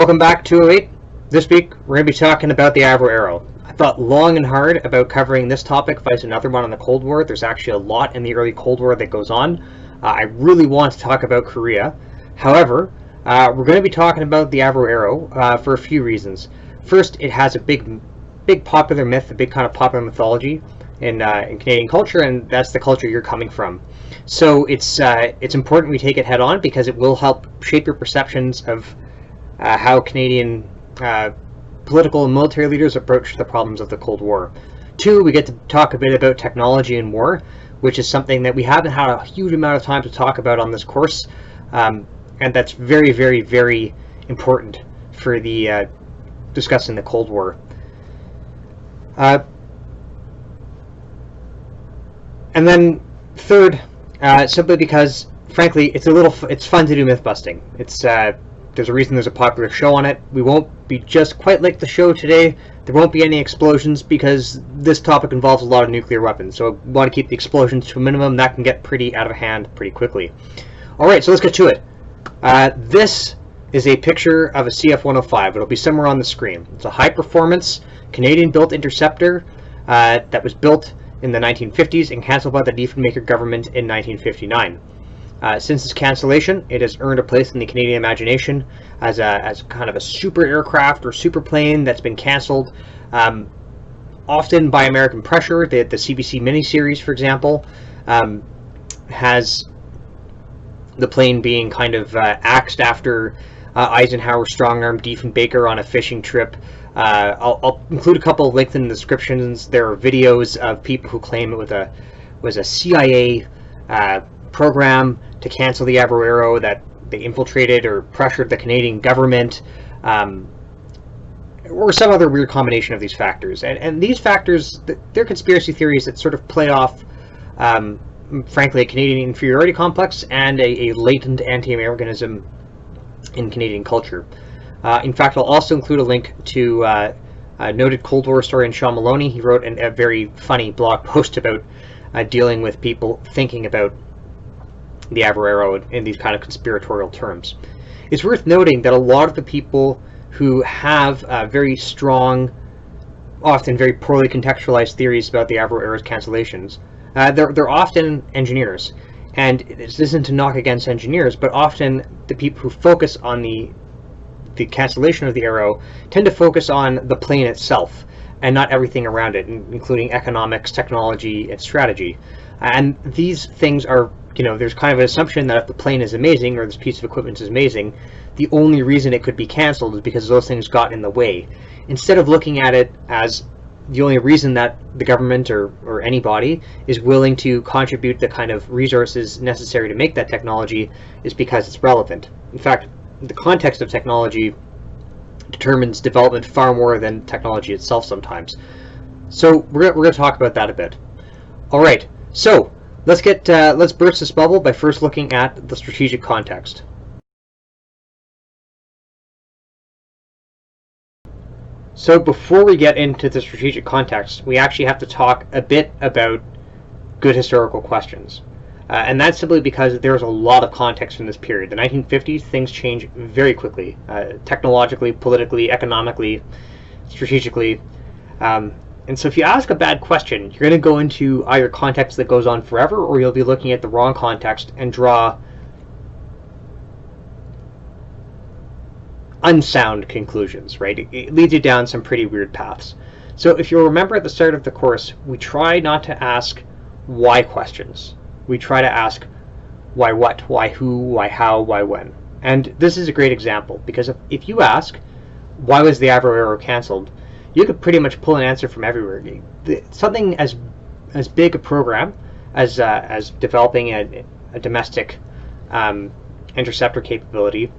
Welcome back to 208. This week we're going to be talking about the Avro Arrow. I thought long and hard about covering this topic, vice another one on the Cold War. There's actually a lot in the early Cold War that goes on. I really want to talk about Korea. However, we're going to be talking about the Avro Arrow for a few reasons. First, it has a big popular myth, a big kind of popular mythology in Canadian culture, and that's the culture you're coming from. So it's important we take it head on because it will help shape your perceptions of how Canadian political and military leaders approach the problems of the Cold War. Two, we get to talk a bit about technology and war, which is something that we haven't had a huge amount of time to talk about on this course, and that's very, very, very important for the discussing the Cold War. And then third, simply because, frankly, it's fun to do myth busting. There's a reason there's a popular show on it. We won't be just quite like the show today. There won't be any explosions because this topic involves a lot of nuclear weapons. So I want to keep the explosions to a minimum. That can get pretty out of hand pretty quickly. Alright, so let's get to it. This is a picture of a CF-105. It'll be somewhere on the screen. It's a high-performance Canadian-built interceptor that was built in the 1950s and cancelled by the Diefenbaker government in 1959. Since its cancellation, it has earned a place in the Canadian imagination as kind of a super aircraft or super plane that's been cancelled, often by American pressure. The CBC miniseries, for example, has the plane being kind of axed after Eisenhower strong-armed Diefenbaker on a fishing trip. I'll include a couple of links in the descriptions. There are videos of people who claim it was a CIA program to cancel the Avro Arrow, that they infiltrated or pressured the Canadian government, or some other weird combination of these factors. And these factors, they're conspiracy theories that sort of play off, frankly, a Canadian inferiority complex and a latent anti-Americanism in Canadian culture. In fact, I'll also include a link to a noted Cold War historian, Sean Maloney. He wrote a very funny blog post about dealing with people thinking about the Avro Arrow in these kind of conspiratorial terms. It's worth noting that a lot of the people who have very strong, often very poorly contextualized theories about the Avro Arrow's cancellations, they're often engineers. And this isn't to knock against engineers, but often the people who focus on the cancellation of the Arrow tend to focus on the plane itself and not everything around it, including economics, technology, and strategy. And these things are, there's kind of an assumption that if the plane is amazing or this piece of equipment is amazing, the only reason it could be canceled is because those things got in the way. Instead of looking at it as the only reason that the government or anybody is willing to contribute the kind of resources necessary to make that technology is because it's relevant. In fact, the context of technology determines development far more than technology itself sometimes. So we're going to talk about that a bit. All right, so let's burst this bubble by first looking at the strategic context. So before we get into the strategic context, we actually have to talk a bit about good historical questions. And that's simply because there's a lot of context in this period. The 1950s, things change very quickly, technologically, politically, economically, strategically. And so if you ask a bad question, you're going to go into either context that goes on forever, or you'll be looking at the wrong context and draw unsound conclusions, right? It leads you down some pretty weird paths. So if you'll remember at the start of the course, we try not to ask why questions. We try to ask why what, why who, why how, why when. And this is a great example, because if you ask, why was the Avro Arrow cancelled, you could pretty much pull an answer from everywhere. Something as big a program as developing a domestic interceptor capability,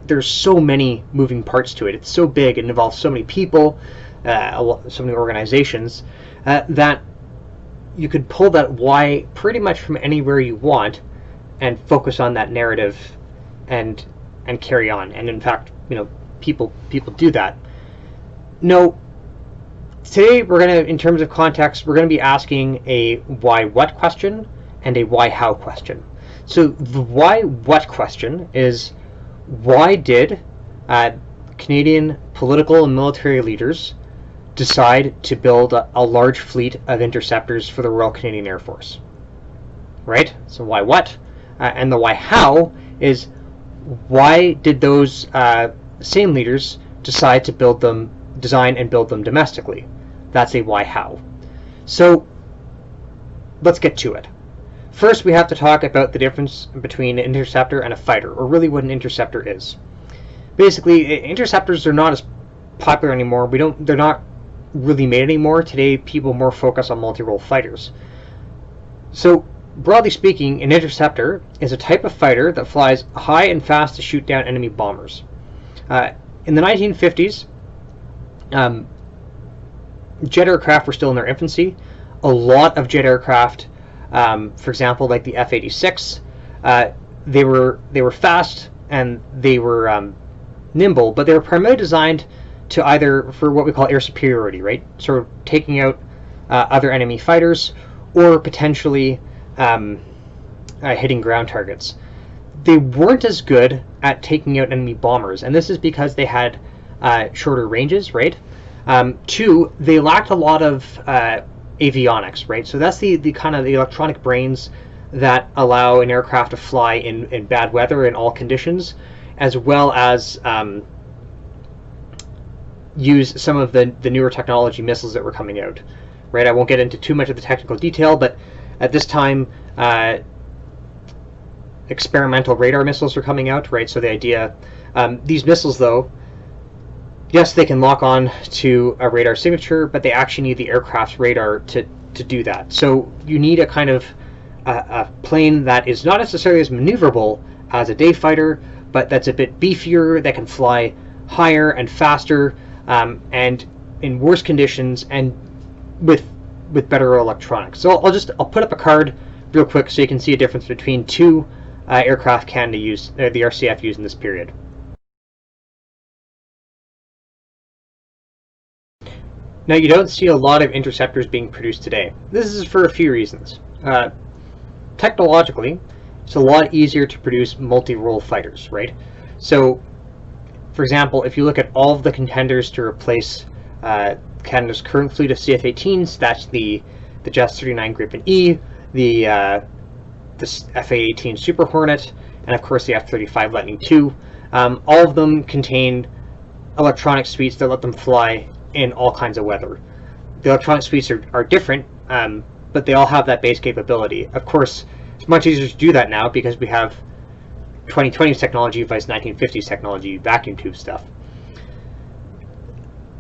there's so many moving parts to it. It's so big, it involves so many people, so many organizations, that you could pull that why pretty much from anywhere you want and focus on that narrative and carry on. And in fact, people do that. No, today we're going to, in terms of context, we're going to be asking a why what question and a why how question. So the why what question is, why did Canadian political and military leaders decide to build a large fleet of interceptors for the Royal Canadian Air Force? Right? So why what? And the why how is, why did those same leaders decide to design and build them domestically? That's a why how. So let's get to it. First, we have to talk about the difference between an interceptor and a fighter, or really what an interceptor is. Basically, interceptors are not as popular anymore. They're not really made anymore. Today, people more focus on multi-role fighters. So, broadly speaking, an interceptor is a type of fighter that flies high and fast to shoot down enemy bombers. In the 1950s, jet aircraft were still in their infancy. A lot of jet aircraft, for example, like the F-86, they were fast and they were nimble, but they were primarily designed to either for what we call air superiority, right? Sort of taking out other enemy fighters, or potentially hitting ground targets. They weren't as good at taking out enemy bombers, and this is because they had shorter ranges, right? Two, they lacked a lot of avionics, right? So that's the kind of the electronic brains that allow an aircraft to fly in bad weather in all conditions, as well as use some of the newer technology missiles that were coming out, right? I won't get into too much of the technical detail, but at this time, experimental radar missiles are coming out, right? So the idea, these missiles though, yes, they can lock on to a radar signature, but they actually need the aircraft's radar to do that. So you need a kind of a plane that is not necessarily as maneuverable as a day fighter, but that's a bit beefier, that can fly higher and faster, and in worse conditions, and with better electronics. So I'll put up a card real quick so you can see a difference between two aircraft Canada used, the RCF used in this period. Now, you don't see a lot of interceptors being produced today. This is for a few reasons. Technologically, it's a lot easier to produce multi-role fighters, right? So, for example, if you look at all of the contenders to replace Canada's current fleet of CF-18s, that's the Jet 39 Gripen E, the FA-18 Super Hornet, and of course the F-35 Lightning II. All of them contain electronic suites that let them fly in all kinds of weather. The electronic suites are different, but they all have that base capability. Of course, it's much easier to do that now because we have 2020's technology versus 1950s technology, vacuum tube stuff.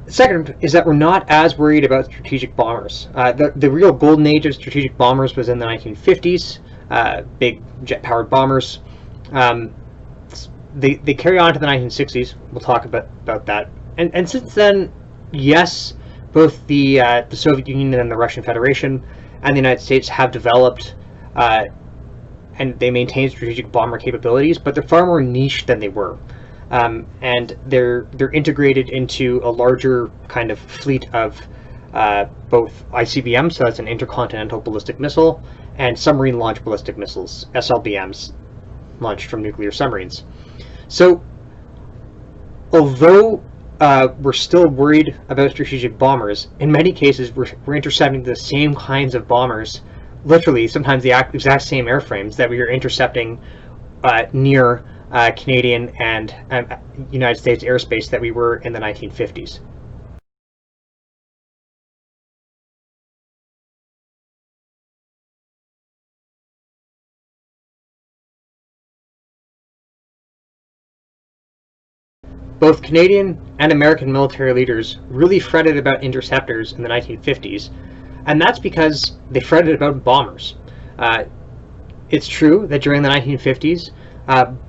Second is that we're not as worried about strategic bombers. The real golden age of strategic bombers was in the 1950s, big jet-powered bombers. They carry on to the 1960s. We'll talk about that. And since then, yes, both the Soviet Union and the Russian Federation and the United States have developed and they maintain strategic bomber capabilities, but they're far more niche than they were. And they're integrated into a larger kind of fleet of both ICBMs, so that's an intercontinental ballistic missile, and submarine launched ballistic missiles, SLBMs, launched from nuclear submarines. So, although we're still worried about strategic bombers, in many cases we're intercepting the same kinds of bombers, literally sometimes the exact same airframes that we are intercepting near Canadian and United States airspace that we were in the 1950s. Both Canadian and American military leaders really fretted about interceptors in the 1950s, and that's because they fretted about bombers. It's true that during the 1950s,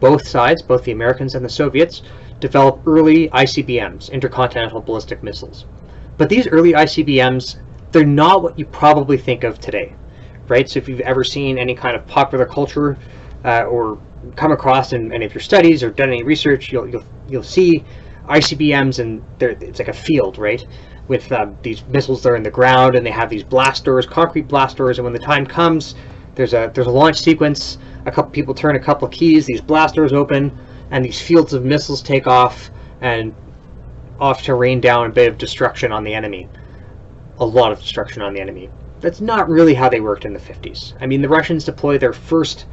both sides, both the Americans and the Soviets, developed early ICBMs, intercontinental ballistic missiles. But these early ICBMs, they're not what you probably think of today, right? So if you've ever seen any kind of popular culture or come across in any of your studies or done any research, you'll see ICBMs, and it's like a field, right? With these missiles that are in the ground, and they have these blast doors, concrete blast doors, and when the time comes, there's a launch sequence. A couple people turn a couple of keys, these blast doors open, and these fields of missiles take off and off to rain down a bit of destruction on the enemy. A lot of destruction on the enemy. That's not really how they worked in the 50s. I mean, the Russians deployed their first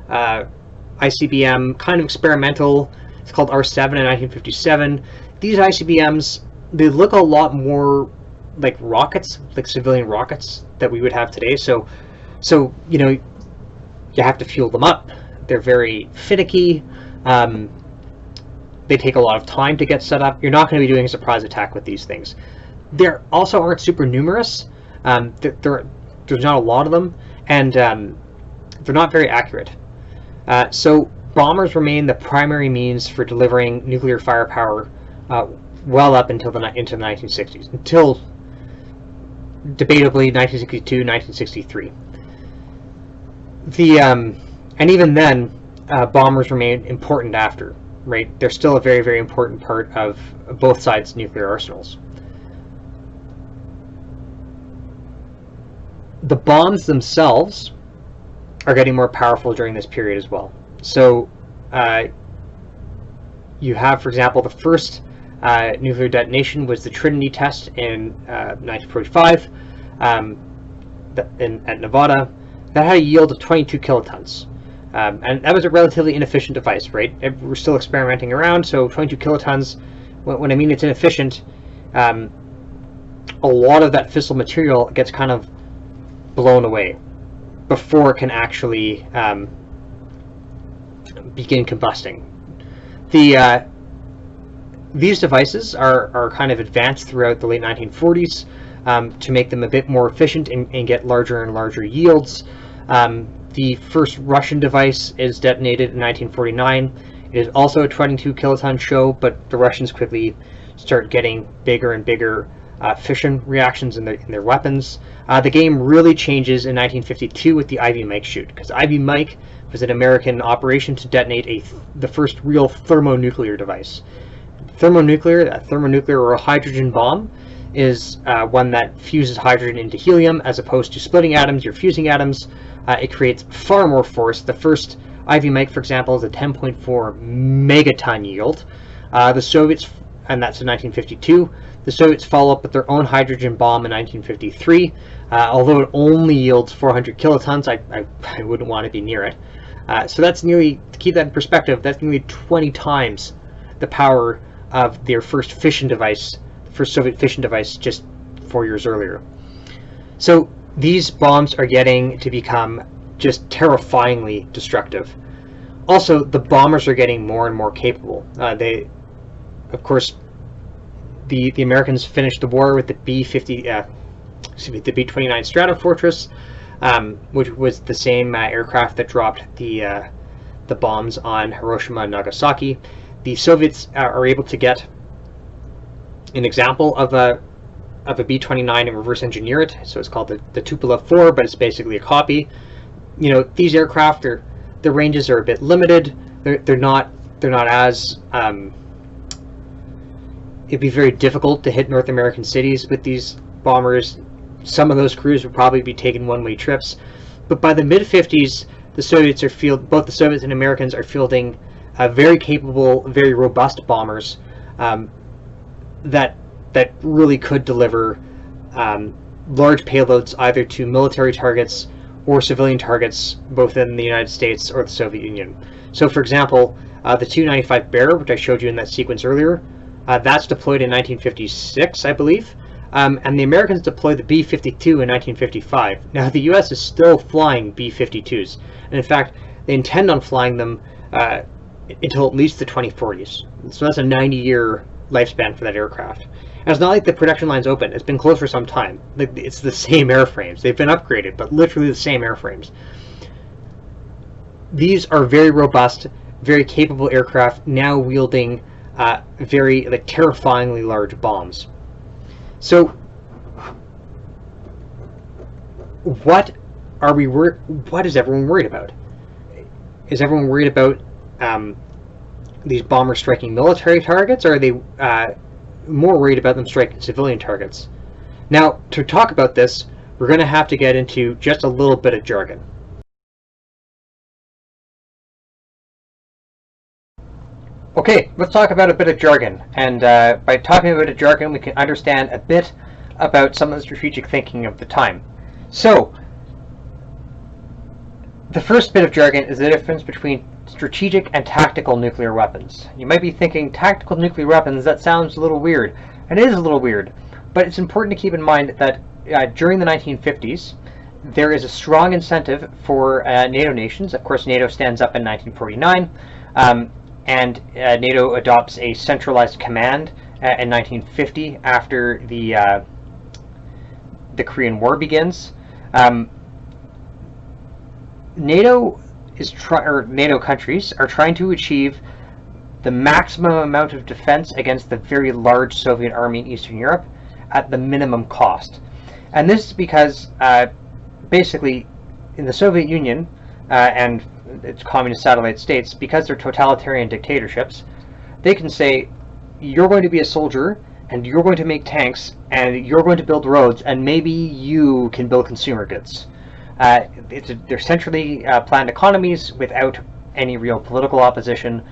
ICBM, kind of experimental. It's called R7 in 1957. These ICBMs, they look a lot more like rockets, like civilian rockets that we would have today. So you know, you have to fuel them up. They're very finicky. They take a lot of time to get set up. You're not going to be doing a surprise attack with these things. There also aren't super numerous. There's not a lot of them, and they're not very accurate. So bombers remain the primary means for delivering nuclear firepower well up until into the 1960s, until debatably 1962, 1963. And even then, bombers remain important after, right? They're still a very, very important part of both sides' nuclear arsenals. The bombs themselves are getting more powerful during this period as well. So you have, for example, the first nuclear detonation was the Trinity test in 1945 at Nevada. That had a yield of 22 kilotons. And that was a relatively inefficient device, right? We're still experimenting around, so 22 kilotons, when I mean it's inefficient, a lot of that fissile material gets kind of blown away before it can actually begin combusting. These devices are kind of advanced throughout the late 1940s to make them a bit more efficient and get larger and larger yields. The first Russian device is detonated in 1949. It is also a 22 kiloton show, but the Russians quickly start getting bigger and bigger fission reactions in their weapons. The game really changes in 1952 with the Ivy Mike shoot, because Ivy Mike was an American operation to detonate the first real thermonuclear device. Thermonuclear or a hydrogen bomb is one that fuses hydrogen into helium. As opposed to splitting atoms, you're fusing atoms. It creates far more force. The first Ivy Mike, for example, is a 10.4 megaton yield. The Soviets, and that's in 1952, the Soviets follow up with their own hydrogen bomb in 1953. Although it only yields 400 kilotons, I wouldn't want to be near it. So that's nearly, to keep that in perspective, that's nearly 20 times the power of their first fission device, the first Soviet fission device, just 4 years earlier. So these bombs are getting to become just terrifyingly destructive. Also, the bombers are getting more and more capable. Of course, the Americans finished the war with the B-29 Stratofortress, which was the same aircraft that dropped the bombs on Hiroshima and Nagasaki. The Soviets are able to get an example of a B-29 and reverse engineer it. So it's called the Tupolev 4, but it's basically a copy. You know, these aircraft, their ranges are a bit limited. They're not as it'd be very difficult to hit North American cities with these bombers. Some of those crews would probably be taking one-way trips. But by the mid-50s, both the Soviets and Americans are fielding very capable, very robust bombers that really could deliver large payloads either to military targets or civilian targets, both in the United States or the Soviet Union. So, for example, the Tu-95 Bear, which I showed you in that sequence earlier, that's deployed in 1956, I believe. And the Americans deployed the B-52 in 1955. Now, the U.S. is still flying B-52s. And in fact, they intend on flying them until at least the 2040s. So that's a 90-year lifespan for that aircraft. And it's not like the production line's open. It's been closed for some time. It's the same airframes. They've been upgraded, but literally the same airframes. These are very robust, very capable aircraft, now wielding very terrifyingly large bombs. So, what is everyone worried about? Is everyone worried about these bombers striking military targets, or are they more worried about them striking civilian targets? Now, to talk about this, we're going to have to get into just a little bit of jargon. Okay, let's talk about a bit of jargon. And by talking about a jargon, we can understand a bit about some of the strategic thinking of the time. So, the first bit of jargon is the difference between strategic and tactical nuclear weapons. You might be thinking, tactical nuclear weapons, that sounds a little weird. And it is a little weird, but it's important to keep in mind that during the 1950s, there is a strong incentive for NATO nations. Of course, NATO stands up in 1949, and NATO adopts a centralized command in 1950 after the Korean War begins. NATO countries are trying to achieve the maximum amount of defense against the very large Soviet army in Eastern Europe at the minimum cost. And this is because basically in the Soviet Union and its communist satellite states, because they're totalitarian dictatorships, they can say, you're going to be a soldier and you're going to make tanks and you're going to build roads and maybe you can build consumer goods. They're centrally planned economies without any real political opposition.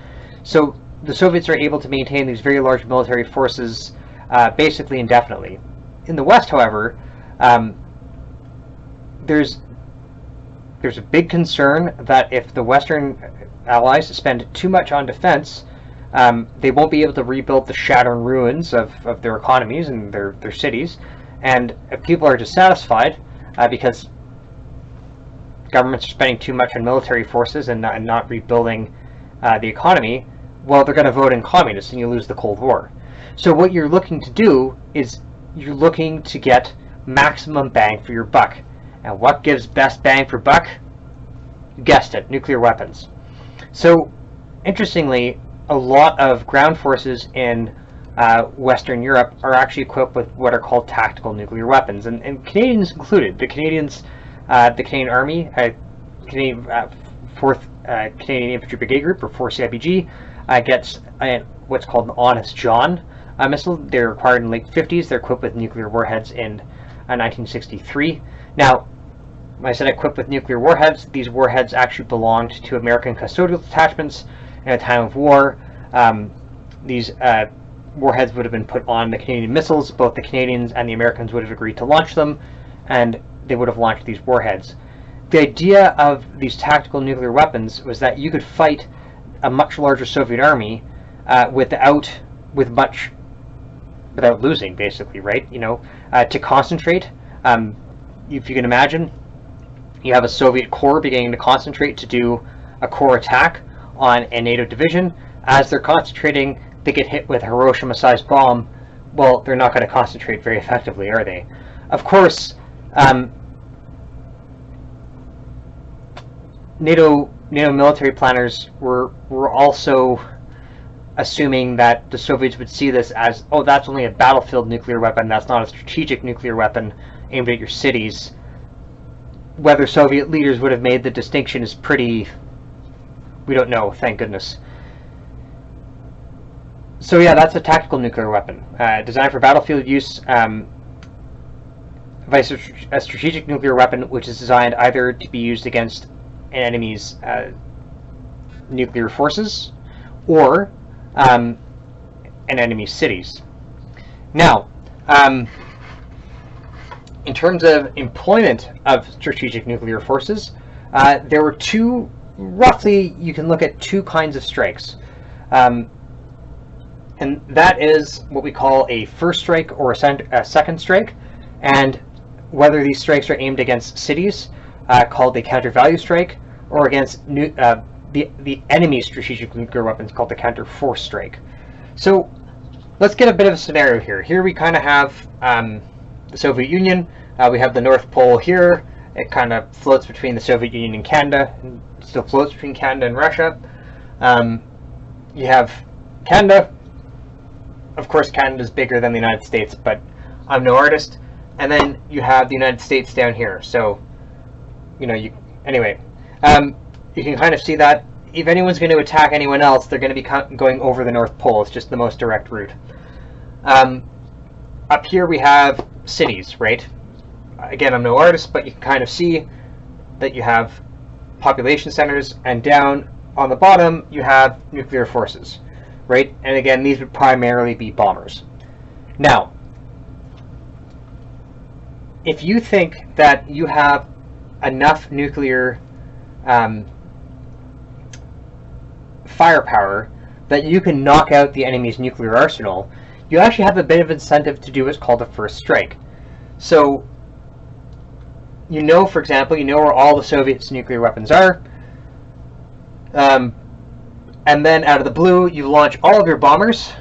So the Soviets are able to maintain these very large military forces basically indefinitely. In the West, however, there's a big concern that if the Western allies spend too much on defense, they won't be able to rebuild the shattered ruins of their economies and their cities. And if people are dissatisfied because governments are spending too much on military forces and not rebuilding the economy, well, they're going to vote in communists and you lose the Cold War. So what you're looking to do is you're looking to get maximum bang for your buck. And what gives best bang for buck? You guessed it, nuclear weapons. So, interestingly, a lot of ground forces in Western Europe are actually equipped with what are called tactical nuclear weapons, and Canadians included. The Canadians, the Canadian Army, Canadian 4th Canadian Infantry Brigade Group, or 4CIBG, gets what's called an Honest John missile. They're required in the late 50s. They're equipped with nuclear warheads in 1963. Now, when I said equipped with nuclear warheads, these warheads actually belonged to American custodial detachments in a time of war. These warheads would have been put on the Canadian missiles. Both the Canadians and the Americans would have agreed to launch them, and they would have launched these warheads. The idea of these tactical nuclear weapons was that you could fight a much larger Soviet army without losing, basically, right? To concentrate. If you can imagine, you have a Soviet corps beginning to concentrate to do a corps attack on a NATO division. As they're concentrating, they get hit with a Hiroshima-sized bomb. Well, they're not going to concentrate very effectively, are they? Of course, NATO military planners were also assuming that the Soviets would see this as, oh, that's only a battlefield nuclear weapon, that's not a strategic nuclear weapon aimed at your cities. Whether Soviet leaders would have made the distinction is we don't know, thank goodness. So yeah, that's a tactical nuclear weapon, designed for battlefield use, vice a strategic nuclear weapon which is designed either to be used against an enemy's nuclear forces or an enemy's cities. Now, in terms of employment of strategic nuclear forces, there were you can look at two kinds of strikes. And that is what we call a first strike or a second strike. And whether these strikes are aimed against cities, called a counter-value strike, or against the enemy's strategic nuclear weapons, called the counter-force strike. So let's get a bit of a scenario here. Here we kind of have the Soviet Union. We have the North Pole here. It kind of floats between the Soviet Union and Canada, and still floats between Canada and Russia. You have Canada. Of course, Canada's bigger than the United States, but I'm no artist. And then you have the United States down here. So, anyway, you can kind of see that if anyone's going to attack anyone else, they're going to be going over the North Pole. It's just the most direct route. Up here we have cities, right? Again, I'm no artist, but you can kind of see that you have population centers, and down on the bottom you have nuclear forces. right? And again, these would primarily be bombers. Now, if you think that you have enough nuclear firepower that you can knock out the enemy's nuclear arsenal, you actually have a bit of incentive to do what's called a first strike. So, you know, for example, you know where all the Soviets' nuclear weapons are, and then out of the blue, you launch all of your bombers,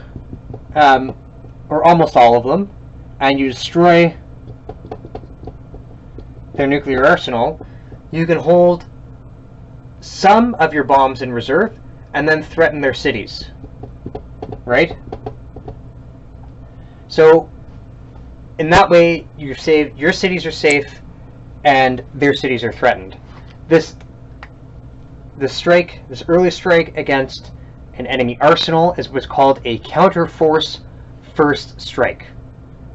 or almost all of them, and you destroy their nuclear arsenal. You can hold some of your bombs in reserve and then threaten their cities, right? So in that way, you're saved, your cities are safe and their cities are threatened. This early strike against an enemy arsenal is what's called a counter-force first strike,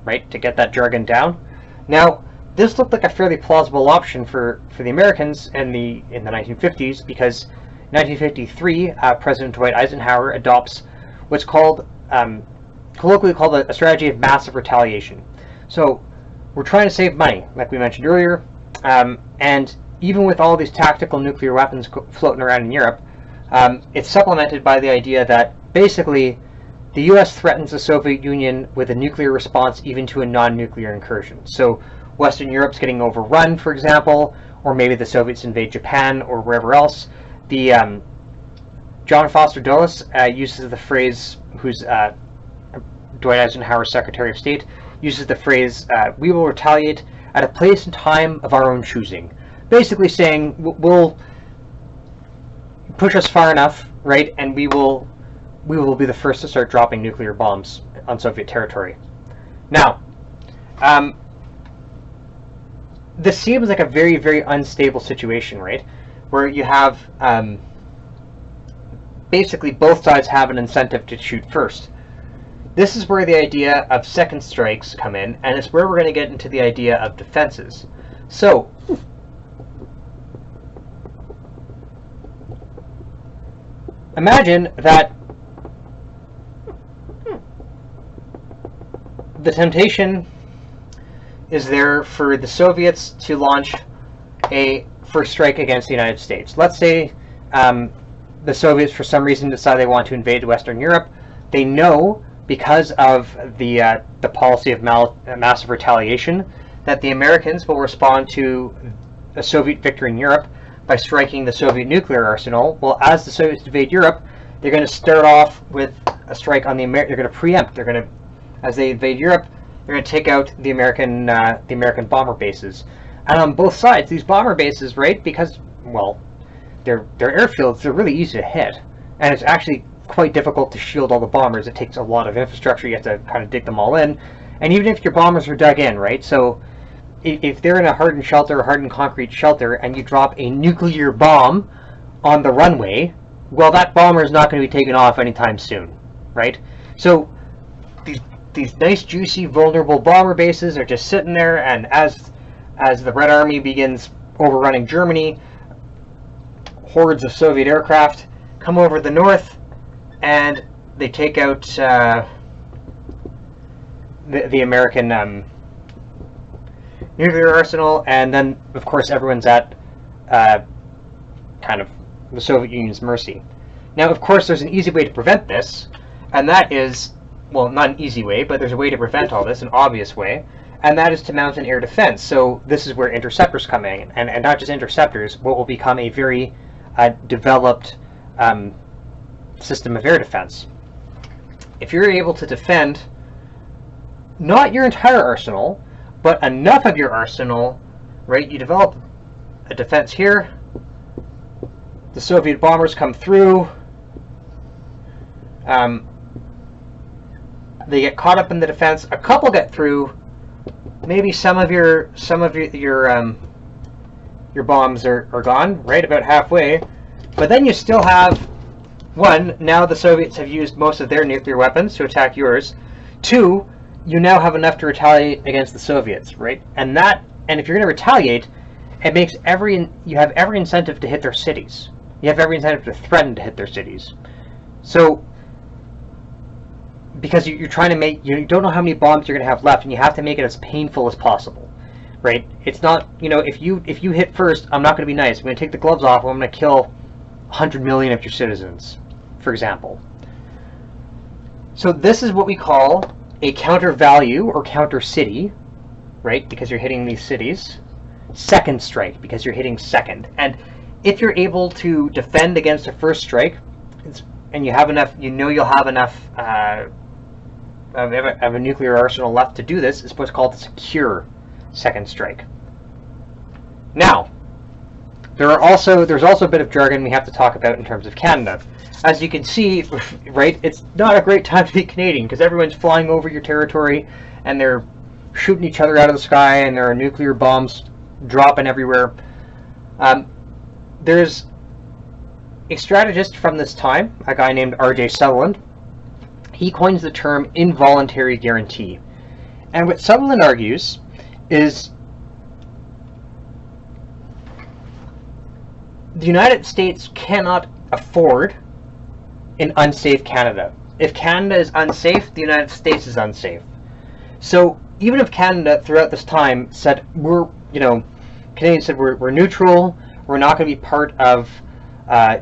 right? To get that jargon down. Now, this looked like a fairly plausible option for the Americans in the 1950s, because in 1953, President Dwight Eisenhower adopts what's called, colloquially called a strategy of massive retaliation. So we're trying to save money, like we mentioned earlier, and even with all these tactical nuclear weapons floating around in Europe, it's supplemented by the idea that basically the US threatens the Soviet Union with a nuclear response even to a non-nuclear incursion. So Western Europe's getting overrun, for example, or maybe the Soviets invade Japan or wherever else. The John Foster Dulles uses the phrase, who's Dwight Eisenhower's Secretary of State, uses the phrase, "We will retaliate at a place and time of our own choosing." Basically saying, we'll push us far enough, right, and we will be the first to start dropping nuclear bombs on Soviet territory. Now, this seems like a very, very unstable situation, right? Where you have basically both sides have an incentive to shoot first. This is where the idea of second strikes come in, and it's where we're going to get into the idea of defenses. So, imagine that the temptation is there for the Soviets to launch a first strike against the United States. Let's say the Soviets, for some reason, decide they want to invade Western Europe. They know, because of the policy of massive retaliation, that the Americans will respond to a Soviet victory in Europe by striking the Soviet nuclear arsenal. Well, as the Soviets invade Europe, they're going to start off with a strike on the they're going to preempt. They're going to, as they invade Europe, they're going to take out the American bomber bases. And on both sides, these bomber bases, right, because, well, they're airfields, they're really easy to hit. And it's actually quite difficult to shield all the bombers. It takes a lot of infrastructure. You have to kind of dig them all in. And even if your bombers are dug in, right, so if they're in a hardened shelter, a hardened concrete shelter, and you drop a nuclear bomb on the runway, well, that bomber is not going to be taken off anytime soon, right? So these nice, juicy, vulnerable bomber bases are just sitting there, and as the Red Army begins overrunning Germany, hordes of Soviet aircraft come over the north, and they take out the American nuclear arsenal, and then, of course, everyone's at kind of the Soviet Union's mercy. Now, of course, there's an easy way to prevent this, and that is, well, not an easy way, but there's a way to prevent all this, an obvious way, and that is to mount an air defense. So this is where interceptors come in, and not just interceptors, what will become a very developed system of air defense. If you're able to defend not your entire arsenal, but enough of your arsenal, right, you develop a defense here, the Soviet bombers come through, they get caught up in the defense, a couple get through, maybe some of your bombs are gone, right, about halfway, but then you still have, one, now the Soviets have used most of their nuclear weapons to attack yours. Two, you now have enough to retaliate against the Soviets, right? And if you're going to retaliate, it makes you have every incentive to hit their cities. You have every incentive to threaten to hit their cities. So because you're trying to make, you don't know how many bombs you're going to have left, and you have to make it as painful as possible, right? It's not, if you hit first, I'm not going to be nice. I'm going to take the gloves off, and I'm going to kill 100 million of your citizens, for example. So this is what we call a counter value or counter city, right? Because you're hitting these cities. Second strike, because you're hitting second. And if you're able to defend against a first strike, and you have enough, you'll have enough of a nuclear arsenal left to do this, it's what's called a secure second strike. Now, there's also a bit of jargon we have to talk about in terms of Canada. As you can see, right, it's not a great time to be Canadian, because everyone's flying over your territory, and they're shooting each other out of the sky, and there are nuclear bombs dropping everywhere. There's a strategist from this time, a guy named R.J. Sutherland. He coins the term involuntary guarantee. And what Sutherland argues is the United States cannot afford an unsafe Canada. If Canada is unsafe, the United States is unsafe. So even if Canada throughout this time said, Canadians said we're neutral, we're not going to be part of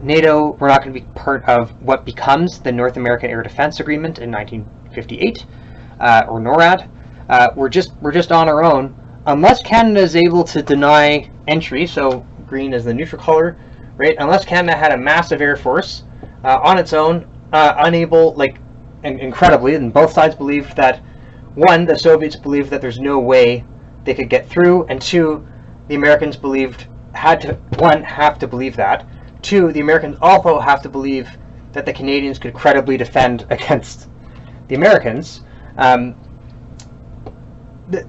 NATO, we're not going to be part of what becomes the North American Air Defense Agreement in 1958, or NORAD, we're just on our own, unless Canada is able to deny entry, so green is the neutral color, right? Unless Canada had a massive air force on its own, unable, incredibly, and both sides believed that, one, the Soviets believed that there's no way they could get through, and two, the Americans have to believe that. Two, the Americans also have to believe that the Canadians could credibly defend against the Americans. The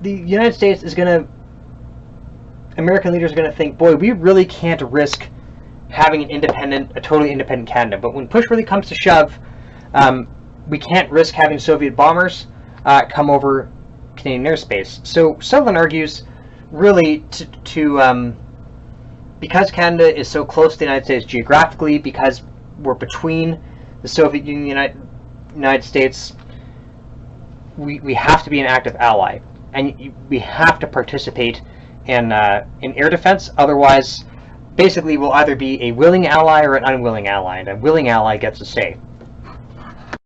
United States is American leaders are going to think, boy, we really can't risk having a totally independent Canada. But when push really comes to shove, we can't risk having Soviet bombers come over Canadian airspace. So Sutherland argues, really, because Canada is so close to the United States geographically, because we're between the Soviet Union and the United States, we have to be an active ally, and we have to participate in air defense. Otherwise, basically, we'll either be a willing ally or an unwilling ally, and a willing ally gets a say.